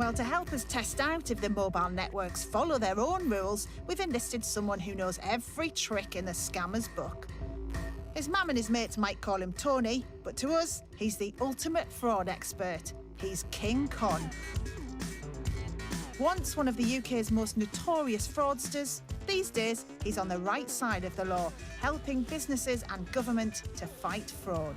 Well, to help us test out if the mobile networks follow their own rules, we've enlisted someone who knows every trick in the scammer's book. His mum and his mates might call him Tony, but to us, he's the ultimate fraud expert. He's King Con. Once one of the UK's most notorious fraudsters, these days he's on the right side of the law, helping businesses and government to fight fraud.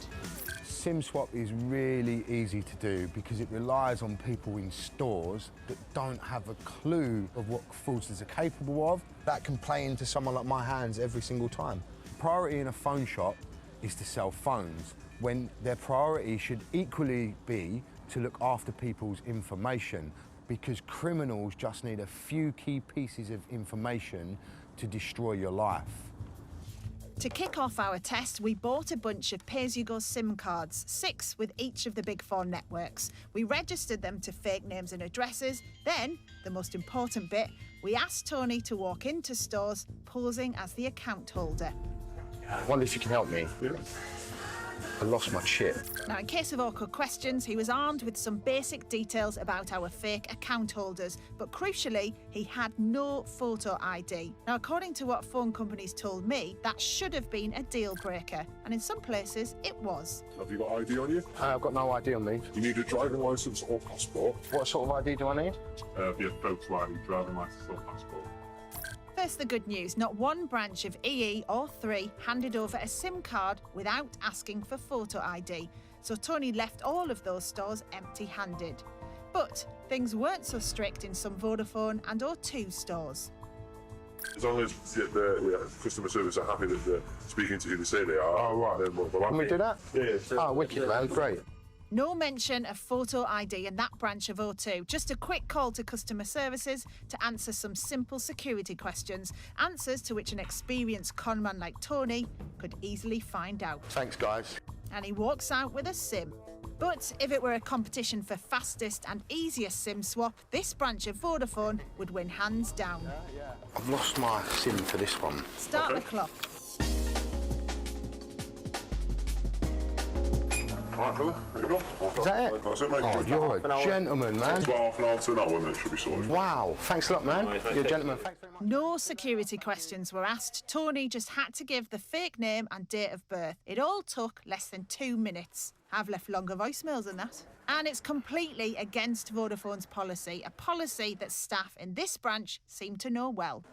SIM swap is really easy to do because it relies on people in stores that don't have a clue of what fraudsters are capable of. That can play into someone like my hands every single time. Priority in a phone shop is to sell phones, when their priority should equally be to look after people's information, because criminals just need a few key pieces of information to destroy your life. To kick off our test, we bought a bunch of pay-as-you-go SIM cards, 6 with each of the big 4 networks. We registered them to fake names and addresses. Then, the most important bit, we asked Tony to walk into stores posing as the account holder. I wonder if you can help me. I lost my chip. Now, in case of awkward questions, he was armed with some basic details about our fake account holders, but crucially, he had no photo ID. Now, according to what phone companies told me, that should have been a deal breaker, and in some places, it was. Have you got ID on you? I've got no ID on me. You need a driving licence or passport. What sort of ID do I need? Be a photo ID, driving licence or passport. First, the good news. Not one branch of EE or 3 handed over a SIM card without asking for photo ID. So Tony left all of those stores empty-handed. But things weren't so strict in some Vodafone and O2 stores. As long as the customer service are happy that they're speaking to who they say they are. Oh, right. Then we're Can we do that? Yeah. Oh, wicked, man. Great. No mention of photo ID in that branch of O2. Just a quick call to customer services to answer some simple security questions, answers to which an experienced conman like Tony could easily find out. Thanks, guys. And he walks out with a SIM. But if it were a competition for fastest and easiest SIM swap, this branch of Vodafone would win hands down. I've lost my SIM for this one. Start the clock. Right, fella, there you go. Is that it? That's it, mate. Oh, you're a gentleman, man. It's about half an hour to that one, that should be sorted. Wow, thanks a lot, man. You're a gentleman. Thanks very much. No security questions were asked. Tony just had to give the fake name and date of birth. It all took less than 2 minutes. I've left longer voicemails than that. And it's completely against Vodafone's policy, a policy that staff in this branch seem to know well.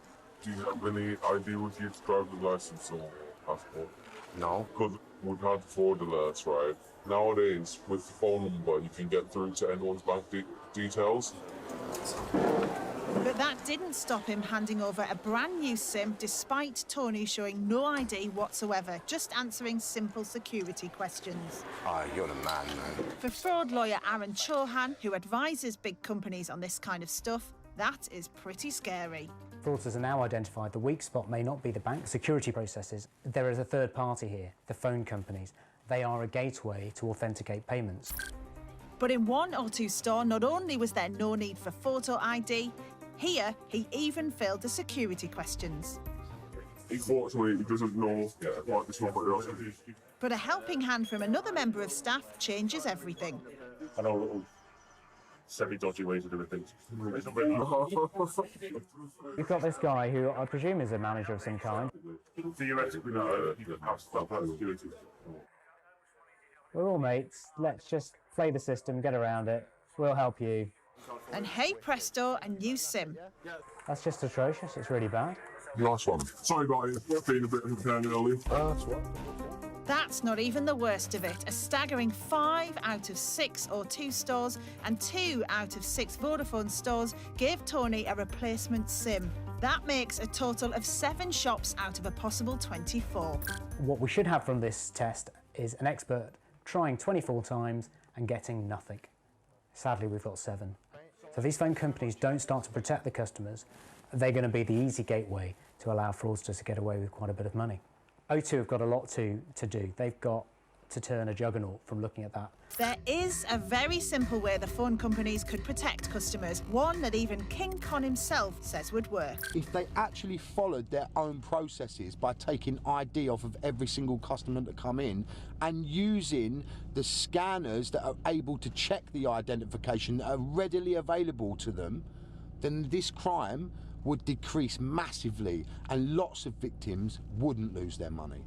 Do you have any ID with you to drive the licence or passport? No. Because we've had fraud alerts, right? Nowadays, with the phone number, you can get through to anyone's bank details. But that didn't stop him handing over a brand new SIM despite Tony showing no ID whatsoever, just answering simple security questions. Oh, you're the man, man. For fraud lawyer Aaron Chauhan, who advises big companies on this kind of stuff, that is pretty scary. Fraudsters are now identified the weak spot may not be the bank security processes. There is a third party here, the phone companies. They are a gateway to authenticate payments. But in one O2 store, not only was there no need for photo ID, here he even failed the security questions. Unfortunately, he doesn't know what this one else. But a helping hand from another member of staff changes everything. I know little semi-dodgy ways of doing things. You've got this guy who I presume is a manager of some kind. Theoretically, no, he doesn't have security. We're all mates. Let's just play the system, get around it. We'll help you. And hey presto, a new SIM. That's just atrocious. It's really bad. Nice one. Sorry about it, being a bit of a pain early. That's right. That's not even the worst of it. A staggering 5 out of 6 O2 stores and 2 out of 6 Vodafone stores gave Tony a replacement SIM. That makes a total of 7 shops out of a possible 24. What we should have from this test is an expert trying 24 times and getting nothing. Sadly, we've got 7. So if these phone companies don't start to protect the customers, they're going to be the easy gateway to allow fraudsters to get away with quite a bit of money. O2 have got a lot to do. They've got to turn a juggernaut from looking at that. There is a very simple way the phone companies could protect customers, one that even King Con himself says would work. If they actually followed their own processes by taking ID off of every single customer that come in and using the scanners that are able to check the identification that are readily available to them, then this crime would decrease massively and lots of victims wouldn't lose their money.